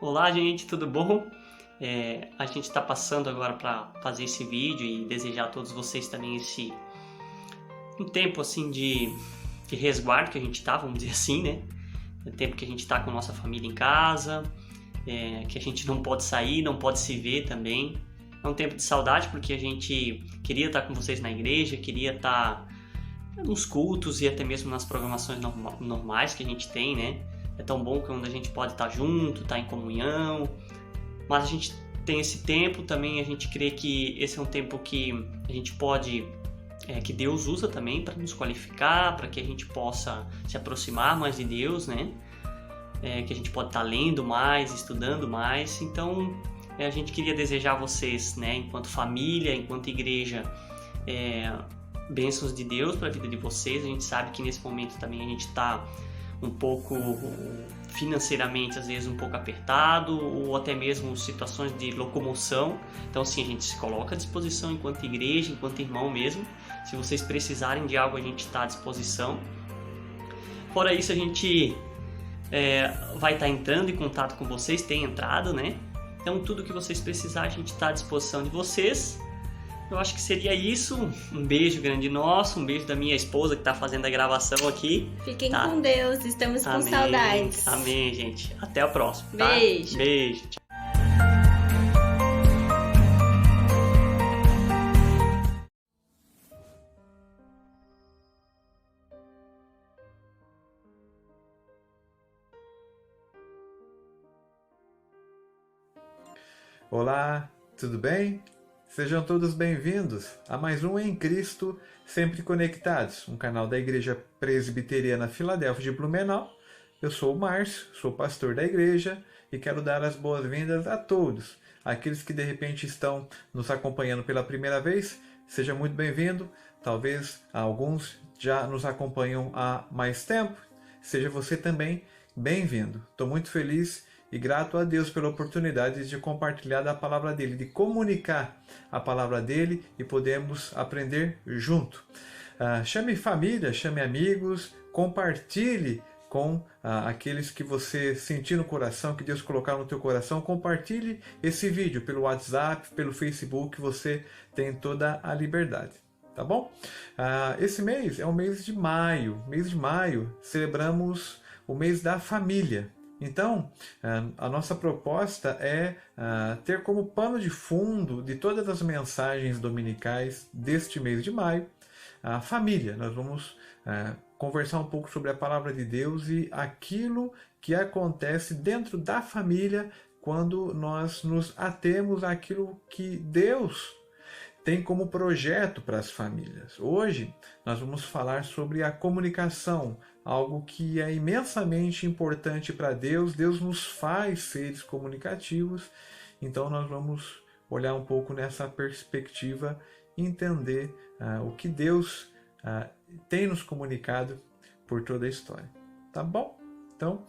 Olá, gente, tudo bom? A gente está passando agora para fazer esse vídeo e desejar a todos vocês também um tempo assim de resguardo que a gente tá, vamos dizer assim, né? É tempo que a gente está com a nossa família em casa, que a gente não pode sair, não pode se ver também. É um tempo de saudade porque a gente queria estar com vocês na igreja, queria estar nos cultos e até mesmo nas programações normais que a gente tem, né? É tão bom quando a gente pode estar junto, estar em comunhão, mas a gente tem esse tempo também, a gente crê que esse é um tempo que a gente pode, que Deus usa também para nos qualificar, para que a gente possa se aproximar mais de Deus, né? Que a gente pode estar lendo mais, estudando mais. Então, a gente queria desejar a vocês, né, enquanto família, enquanto igreja, bênçãos de Deus para a vida de vocês. A gente sabe que nesse momento também a gente está um pouco financeiramente, às vezes um pouco apertado, ou até mesmo situações de locomoção. Então, assim, a gente se coloca à disposição enquanto igreja, enquanto irmão mesmo. Se vocês precisarem de algo, a gente está à disposição. Fora isso, a gente vai estar entrando em contato com vocês, tem entrado, né? Então, tudo que vocês precisarem, a gente está à disposição de vocês. Eu acho que seria isso. Um beijo grande nosso, um beijo da minha esposa que está fazendo a gravação aqui. Fiquem com Deus, estamos com saudades. Amém, gente. Até a próxima. Tá? Beijo. Beijo. Olá, tudo bem? Sejam todos bem-vindos a mais um Em Cristo, Sempre Conectados, um canal da Igreja Presbiteriana Filadélfia de Blumenau. Eu sou o Márcio, sou pastor da igreja e quero dar as boas-vindas a todos. Aqueles que de repente estão nos acompanhando pela primeira vez, seja muito bem-vindo. Talvez alguns já nos acompanham há mais tempo. Seja você também bem-vindo. Estou muito feliz e grato a Deus pela oportunidade de compartilhar da palavra dele, de comunicar a palavra dele e podemos aprender junto. Chame família, chame amigos, compartilhe com aqueles que você sentir no coração, que Deus colocar no teu coração. Compartilhe esse vídeo pelo WhatsApp, pelo Facebook, você tem toda a liberdade. Tá bom? Esse mês é o mês de maio. Mês de maio celebramos o mês da família. Então, a nossa proposta é ter como pano de fundo de todas as mensagens dominicais deste mês de maio, a família. Nós vamos conversar um pouco sobre a palavra de Deus e aquilo que acontece dentro da família quando nós nos atemos àquilo que Deus tem como projeto para as famílias. Hoje nós vamos falar sobre a comunicação, algo que é imensamente importante para Deus. Deus nos faz seres comunicativos, então nós vamos olhar um pouco nessa perspectiva, entender o que Deus tem nos comunicado por toda a história. Tá bom? Então,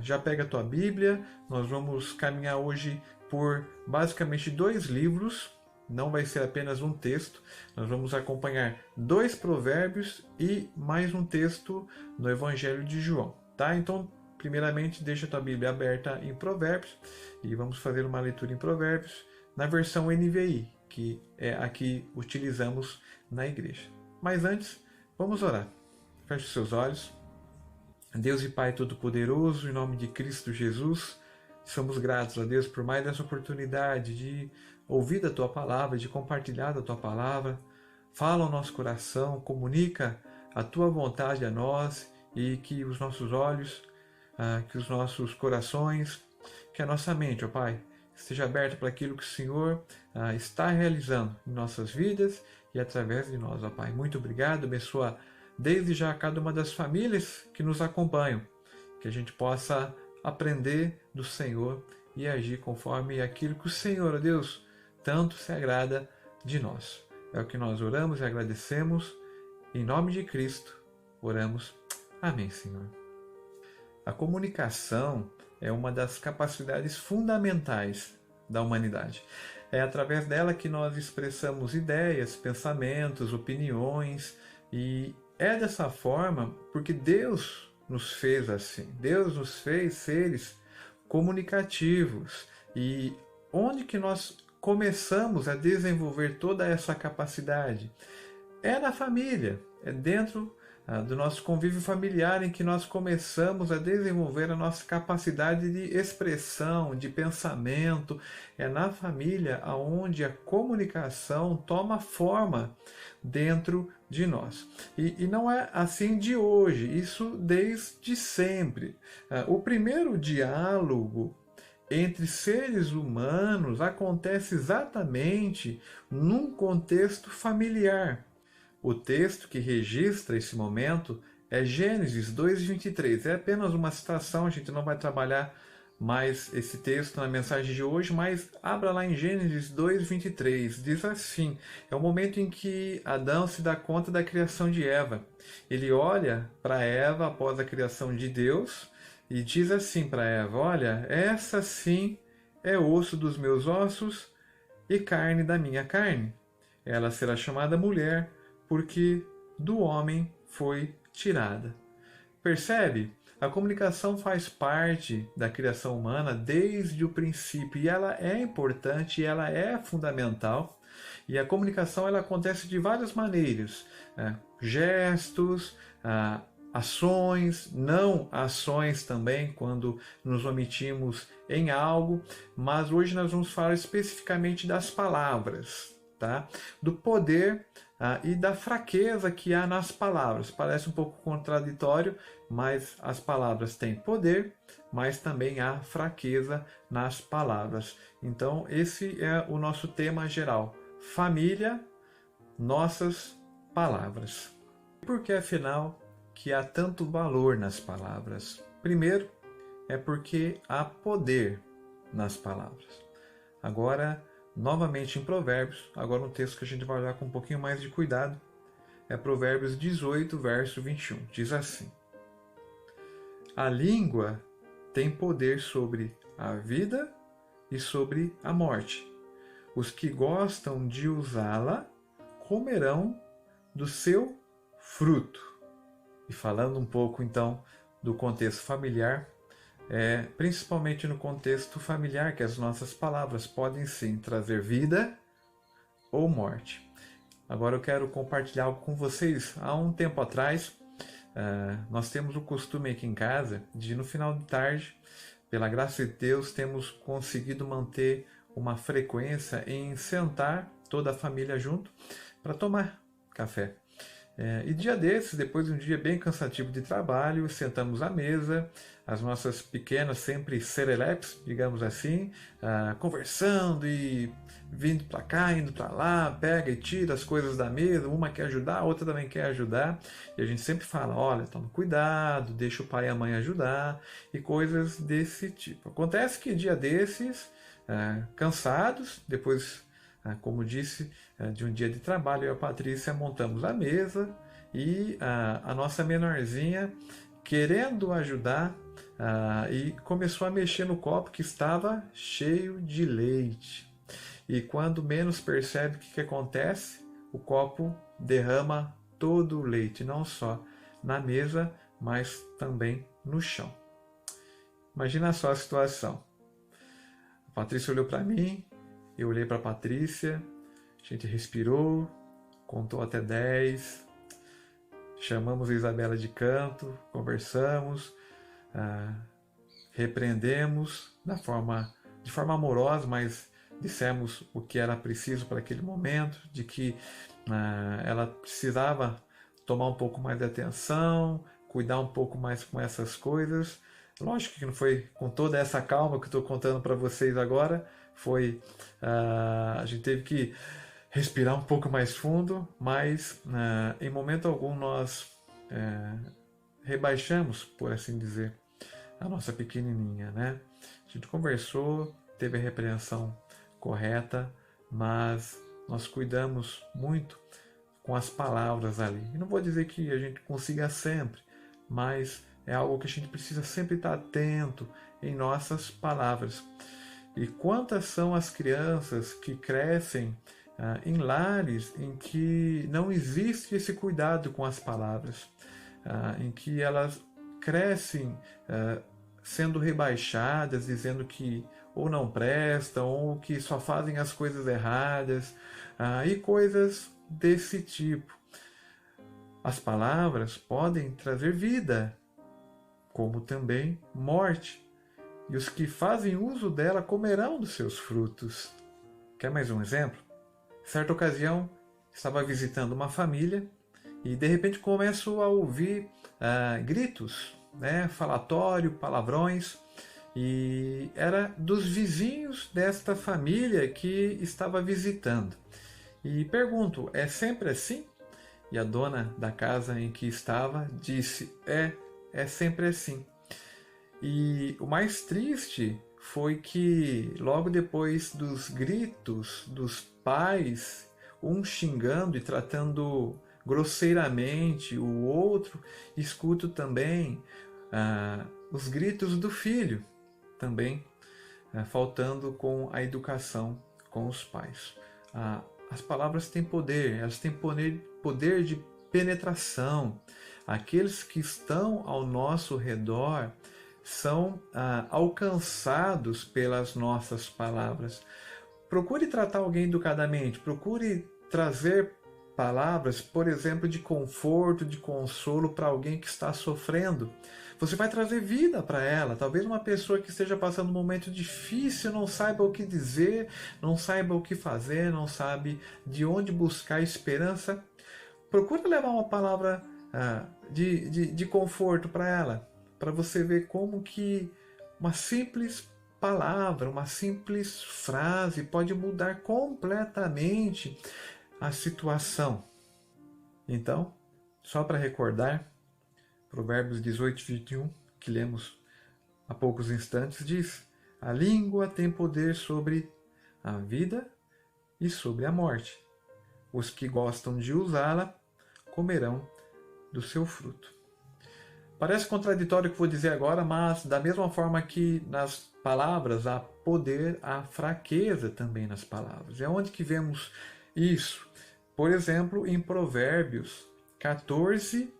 já pega a tua Bíblia, nós vamos caminhar hoje por basicamente 2 livros. Não vai ser apenas um texto, nós vamos acompanhar 2 provérbios e mais um texto no Evangelho de João. Tá? Então, primeiramente, deixa a tua Bíblia aberta em Provérbios e vamos fazer uma leitura em Provérbios na versão NVI, que é a que utilizamos na igreja. Mas antes, vamos orar. Feche os seus olhos. Deus e Pai Todo-Poderoso, em nome de Cristo Jesus, somos gratos a Deus por mais essa oportunidade de ouvir da Tua Palavra, de compartilhar da Tua Palavra. Fala ao nosso coração, comunica a Tua vontade a nós e que os nossos olhos, que os nossos corações, que a nossa mente, ó Pai, esteja aberta para aquilo que o Senhor está realizando em nossas vidas e através de nós, ó Pai. Muito obrigado, abençoa desde já cada uma das famílias que nos acompanham, que a gente possa aprender do Senhor e agir conforme aquilo que o Senhor, ó Deus, tanto se agrada de nós. É o que nós oramos e agradecemos. Em nome de Cristo, oramos. Amém, Senhor. A comunicação é uma das capacidades fundamentais da humanidade. É através dela que nós expressamos ideias, pensamentos, opiniões, e é dessa forma porque Deus nos fez assim. Deus nos fez seres comunicativos. E onde que nós começamos a desenvolver toda essa capacidade? É na família, é dentro do nosso convívio familiar em que nós começamos a desenvolver a nossa capacidade de expressão, de pensamento. É na família onde a comunicação toma forma dentro de nós. E não é assim de hoje, isso desde sempre. O primeiro diálogo entre seres humanos acontece exatamente num contexto familiar. O texto que registra esse momento é Gênesis 2:23. É apenas uma citação, a gente não vai trabalhar mais esse texto na mensagem de hoje, mas abra lá em Gênesis 2:23. Diz assim: é o momento em que Adão se dá conta da criação de Eva. Ele olha para Eva após a criação de Deus e diz assim para Eva: olha, essa sim é osso dos meus ossos e carne da minha carne. Ela será chamada mulher, porque do homem foi tirada. Percebe? A comunicação faz parte da criação humana desde o princípio e ela é importante, ela é fundamental. E a comunicação ela acontece de várias maneiras, gestos, ações, não ações também, quando nos omitimos em algo, mas hoje nós vamos falar especificamente das palavras, tá? Do poder e da fraqueza que há nas palavras. Parece um pouco contraditório, mas as palavras têm poder, mas também há fraqueza nas palavras. Então, esse é o nosso tema geral. Família, nossas palavras. Por que, afinal, que há tanto valor nas palavras? Primeiro, é porque há poder nas palavras. Agora, novamente em Provérbios, agora um texto que a gente vai olhar com um pouquinho mais de cuidado, é Provérbios 18, verso 21. Diz assim: a língua tem poder sobre a vida e sobre a morte. Os que gostam de usá-la comerão do seu fruto. E falando um pouco então do contexto familiar, principalmente no contexto familiar, que as nossas palavras podem sim trazer vida ou morte. Agora eu quero compartilhar algo com vocês. Há um tempo atrás, nós temos o costume aqui em casa de no final de tarde, pela graça de Deus, temos conseguido manter uma frequência em sentar toda a família junto para tomar café. E dia desses, depois de um dia bem cansativo de trabalho, sentamos à mesa, as nossas pequenas sempre serelepes, digamos assim, conversando e vindo para cá, indo para lá, pega e tira as coisas da mesa, uma quer ajudar, a outra também quer ajudar, e a gente sempre fala, olha, toma cuidado, deixa o pai e a mãe ajudar, e coisas desse tipo. Acontece que dia desses, cansados, depois, como disse, de um dia de trabalho, eu e a Patrícia montamos a mesa e a nossa menorzinha, querendo ajudar, e começou a mexer no copo que estava cheio de leite. E quando menos percebe o que acontece, o copo derrama todo o leite, não só na mesa, mas também no chão. Imagina só a situação. A Patrícia olhou para mim, eu olhei para a Patrícia, a gente respirou, contou até 10, chamamos a Isabela de canto, conversamos, repreendemos de forma amorosa, mas dissemos o que era preciso para aquele momento, de que ela precisava tomar um pouco mais de atenção, cuidar um pouco mais com essas coisas. Lógico que não foi com toda essa calma que estou contando para vocês agora, a gente teve que respirar um pouco mais fundo, mas em momento algum nós rebaixamos, por assim dizer, a nossa pequenininha, né? A gente conversou, teve a repreensão correta, mas nós cuidamos muito com as palavras ali. E não vou dizer que a gente consiga sempre, mas é algo que a gente precisa sempre estar atento em nossas palavras. E quantas são as crianças que crescem em lares em que não existe esse cuidado com as palavras, em que elas crescem sendo rebaixadas, dizendo que ou não prestam, ou que só fazem as coisas erradas, e coisas desse tipo. As palavras podem trazer vida, como também morte, e os que fazem uso dela comerão dos seus frutos. Quer mais um exemplo? Certa ocasião, estava visitando uma família e de repente começo a ouvir gritos, falatório, palavrões, e era dos vizinhos desta família que estava visitando. E pergunto, é sempre assim? E a dona da casa em que estava disse, é sempre assim. E o mais triste foi que logo depois dos gritos dos pais, um xingando e tratando grosseiramente o outro, escuto também os gritos do filho, também faltando com a educação com os pais. As palavras têm poder, elas têm poder de penetração. Aqueles que estão ao nosso redor são alcançados pelas nossas palavras. Procure tratar alguém educadamente, procure trazer palavras, por exemplo, de conforto, de consolo para alguém que está sofrendo. Você vai trazer vida para ela. Talvez uma pessoa que esteja passando um momento difícil, não saiba o que dizer, não saiba o que fazer, não sabe de onde buscar esperança. Procure levar uma palavra de conforto para ela, para você ver como que uma simples palavra, uma simples frase pode mudar completamente a situação. Então, só para recordar, Provérbios 18, 21, que lemos há poucos instantes, diz: a língua tem poder sobre a vida e sobre a morte. Os que gostam de usá-la comerão do seu fruto. Parece contraditório o que vou dizer agora, mas da mesma forma que nas palavras há poder, há fraqueza também nas palavras. É onde que vemos isso? Por exemplo, em Provérbios 14,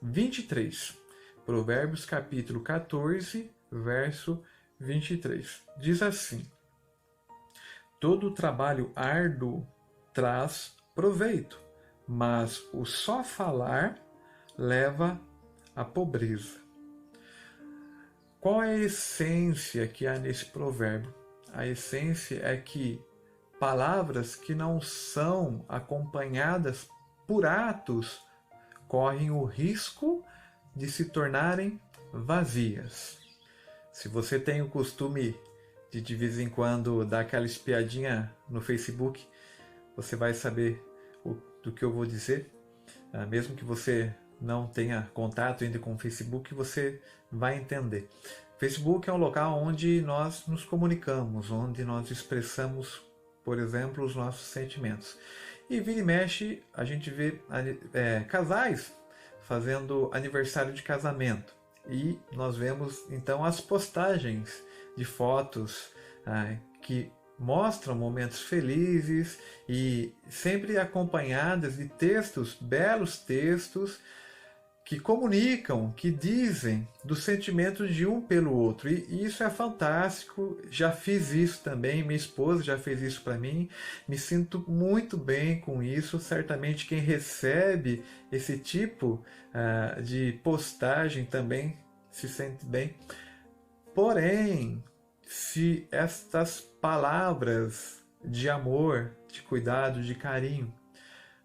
23. Provérbios capítulo 14, verso 23. Diz assim: todo trabalho árduo traz proveito, mas o só falar leva à pobreza. Qual é a essência que há nesse provérbio? A essência é que palavras que não são acompanhadas por atos correm o risco de se tornarem vazias. Se você tem o costume de vez em quando dar aquela espiadinha no Facebook, você vai saber do que eu vou dizer. Mesmo que você não tenha contato ainda com o Facebook, você vai entender. Facebook é um local onde nós nos comunicamos, onde nós expressamos, por exemplo, os nossos sentimentos. E vira e mexe, a gente vê casais fazendo aniversário de casamento. E nós vemos então as postagens de fotos que mostram momentos felizes e sempre acompanhadas de textos, belos textos, que comunicam, que dizem dos sentimentos de um pelo outro. E isso é fantástico, já fiz isso também, minha esposa já fez isso para mim, me sinto muito bem com isso. Certamente quem recebe esse tipo de postagem também se sente bem. Porém, se estas palavras de amor, de cuidado, de carinho,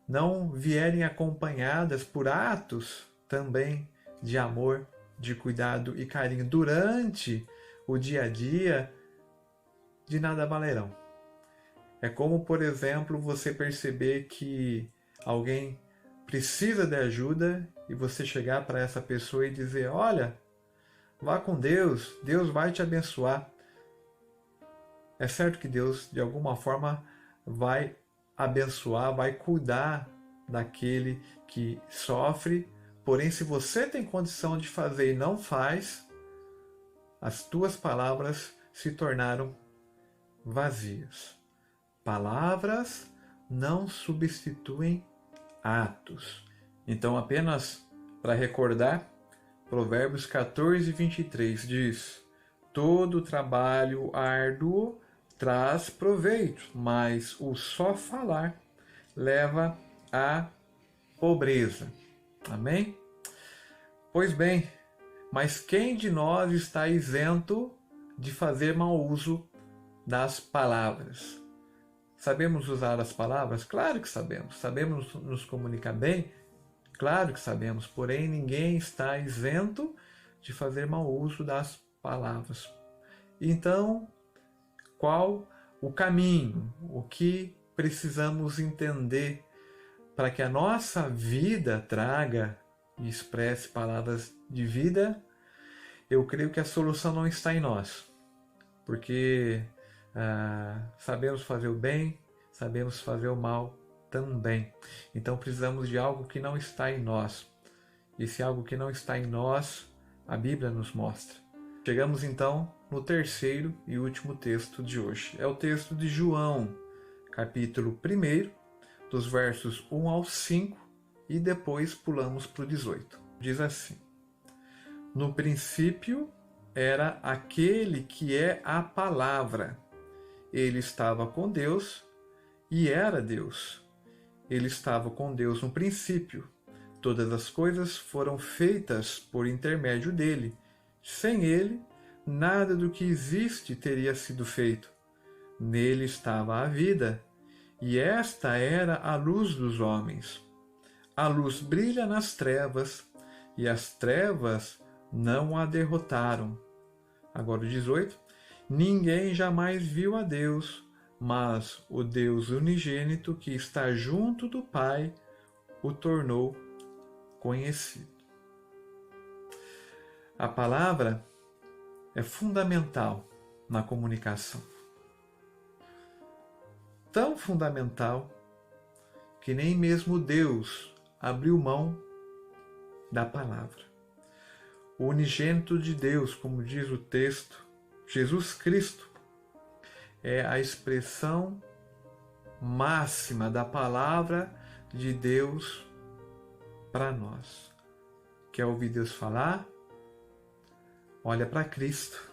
não vierem acompanhadas por atos também de amor, de cuidado e carinho durante o dia a dia, de nada valerão. É como, por exemplo, você perceber que alguém precisa de ajuda e você chegar para essa pessoa e dizer: olha, vá com Deus, Deus vai te abençoar. É certo que Deus, de alguma forma, vai abençoar, vai cuidar daquele que sofre. Porém, se você tem condição de fazer e não faz, as tuas palavras se tornaram vazias. Palavras não substituem atos. Então, apenas para recordar, Provérbios 14, 23 diz: todo trabalho árduo traz proveito, mas o só falar leva à pobreza. Amém? Pois bem, mas quem de nós está isento de fazer mau uso das palavras? Sabemos usar as palavras? Claro que sabemos. Sabemos nos comunicar bem? Claro que sabemos. Porém, ninguém está isento de fazer mau uso das palavras. Então, qual o caminho? O que precisamos entender para que a nossa vida traga e expresse palavras de vida? Eu creio que a solução não está em nós, porque sabemos fazer o bem, sabemos fazer o mal também. Então precisamos de algo que não está em nós. Esse algo que não está em nós, a Bíblia nos mostra. Chegamos então no terceiro e último texto de hoje. É o texto de João, capítulo 1, dos versos 1 ao 5, e depois pulamos para o 18. Diz assim: no princípio era aquele que é a palavra. Ele estava com Deus e era Deus. Ele estava com Deus no princípio. Todas as coisas foram feitas por intermédio dele. Sem ele, nada do que existe teria sido feito. Nele estava a vida, e esta era a luz dos homens. A luz brilha nas trevas, e as trevas não a derrotaram. Agora o 18. Ninguém jamais viu a Deus, mas o Deus unigênito que está junto do Pai o tornou conhecido. A palavra é fundamental na comunicação. Tão fundamental que nem mesmo Deus abriu mão da palavra. O unigênito de Deus, como diz o texto, Jesus Cristo, é a expressão máxima da palavra de Deus para nós. Quer ouvir Deus falar? Olha para Cristo.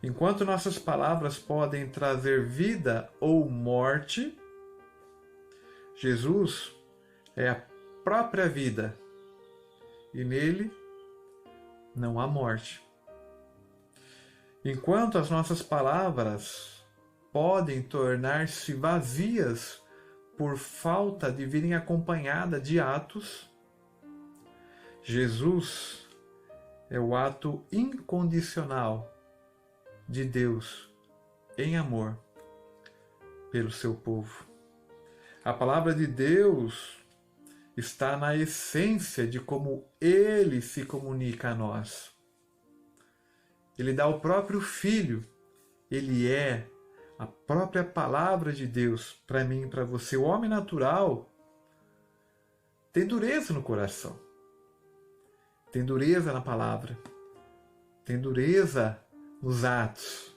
Enquanto nossas palavras podem trazer vida ou morte, Jesus é a própria vida e nele não há morte. Enquanto as nossas palavras podem tornar-se vazias por falta de virem acompanhada de atos, Jesus é o ato incondicional de Deus em amor pelo seu povo. A palavra de Deus está na essência de como Ele se comunica a nós. Ele dá o próprio Filho. Ele é a própria palavra de Deus para mim e para você. O homem natural tem dureza no coração. Tem dureza na palavra. Tem dureza nos atos.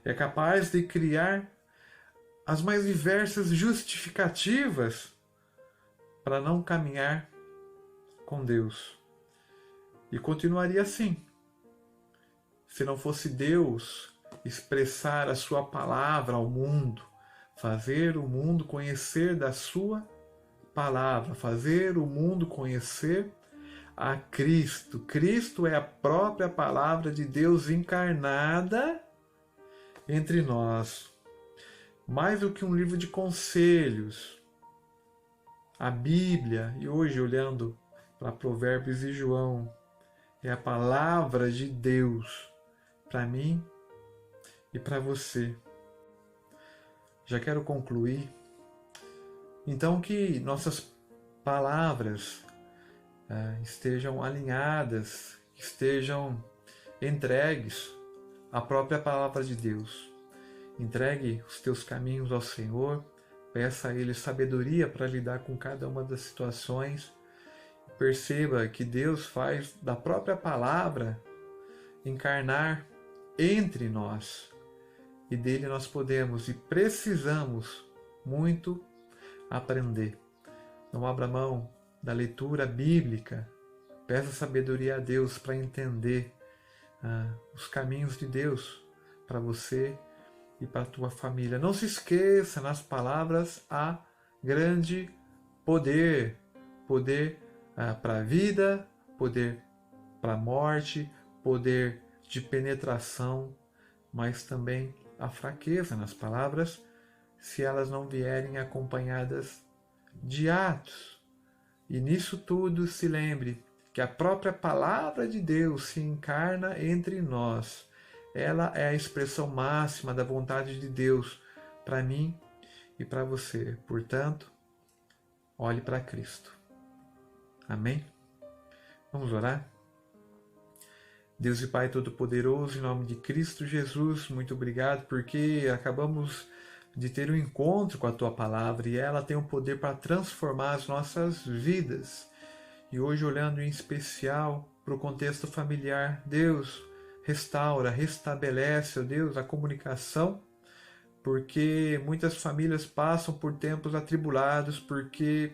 É capaz de criar as mais diversas justificativas para não caminhar com Deus. E continuaria assim. Se não fosse Deus expressar a sua palavra ao mundo, fazer o mundo conhecer da sua palavra, fazer o mundo conhecer a Cristo. Cristo é a própria palavra de Deus encarnada entre nós. Mais do que um livro de conselhos, a Bíblia, e hoje olhando para Provérbios e João, é a palavra de Deus para mim e para você. Já quero concluir. Então, que nossas palavras estejam alinhadas, estejam entregues à própria palavra de Deus. Entregue os teus caminhos ao Senhor, peça a Ele sabedoria para lidar com cada uma das situações. Perceba que Deus faz da própria palavra encarnar entre nós. E dele nós podemos e precisamos muito aprender. Não abra mão da leitura bíblica Peça sabedoria a Deus para entender os caminhos de Deus para você e para a tua família. Não se esqueça, nas palavras há grande poder. Poder para a vida, poder para a morte, poder de penetração, mas também a fraqueza nas palavras, se elas não vierem acompanhadas de atos. E nisso tudo se lembre que a própria palavra de Deus se encarna entre nós. Ela é a expressão máxima da vontade de Deus para mim e para você. Portanto, olhe para Cristo. Amém? Vamos orar? Deus e Pai Todo-Poderoso, em nome de Cristo Jesus, muito obrigado porque acabamos de ter um encontro com a Tua Palavra e ela tem o poder para transformar as nossas vidas. E hoje, olhando em especial para o contexto familiar, Deus restaura, restabelece, ó Deus, a comunicação, porque muitas famílias passam por tempos atribulados, porque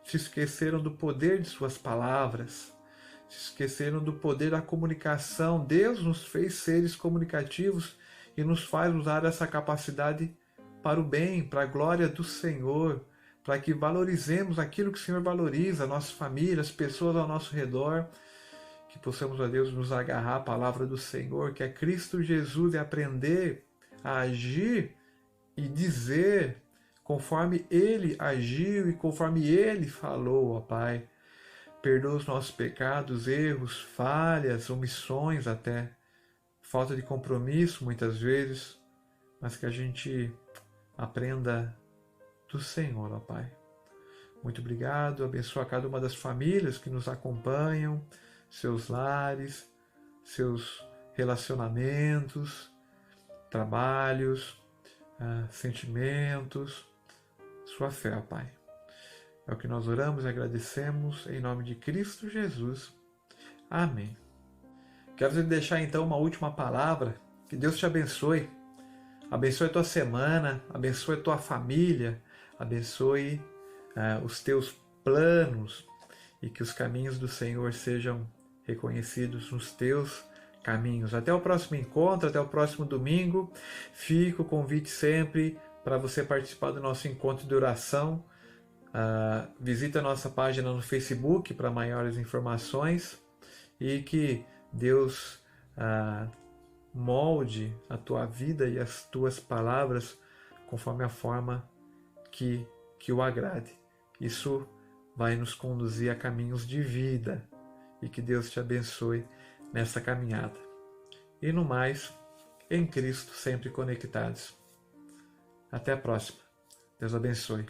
se esqueceram do poder de suas palavras, se esqueceram do poder da comunicação. Deus nos fez seres comunicativos e nos faz usar essa capacidade para o bem, para a glória do Senhor, para que valorizemos aquilo que o Senhor valoriza, a nossa família, as pessoas ao nosso redor, que possamos, ó Deus, nos agarrar à palavra do Senhor, que é Cristo Jesus, e aprender a agir e dizer conforme Ele agiu e conforme Ele falou, ó Pai. Perdoa os nossos pecados, erros, falhas, omissões até, falta de compromisso muitas vezes, mas que a gente aprenda do Senhor, ó Pai. Muito obrigado, abençoa cada uma das famílias que nos acompanham, seus lares, seus relacionamentos, trabalhos, sentimentos, sua fé, ó Pai. É o que nós oramos e agradecemos em nome de Cristo Jesus. Amém. Quero te deixar então uma última palavra. Que Deus te abençoe. Abençoe a tua semana, abençoe a tua família, abençoe os teus planos e que os caminhos do Senhor sejam reconhecidos nos teus caminhos. Até o próximo encontro, até o próximo domingo. Fica o convite sempre para você participar do nosso encontro de oração. Visita a nossa página no Facebook para maiores informações e que Deus molde a tua vida e as tuas palavras conforme a forma que o agrade. Isso vai nos conduzir a caminhos de vida e que Deus te abençoe nessa caminhada. E no mais, em Cristo sempre conectados. Até a próxima. Deus abençoe.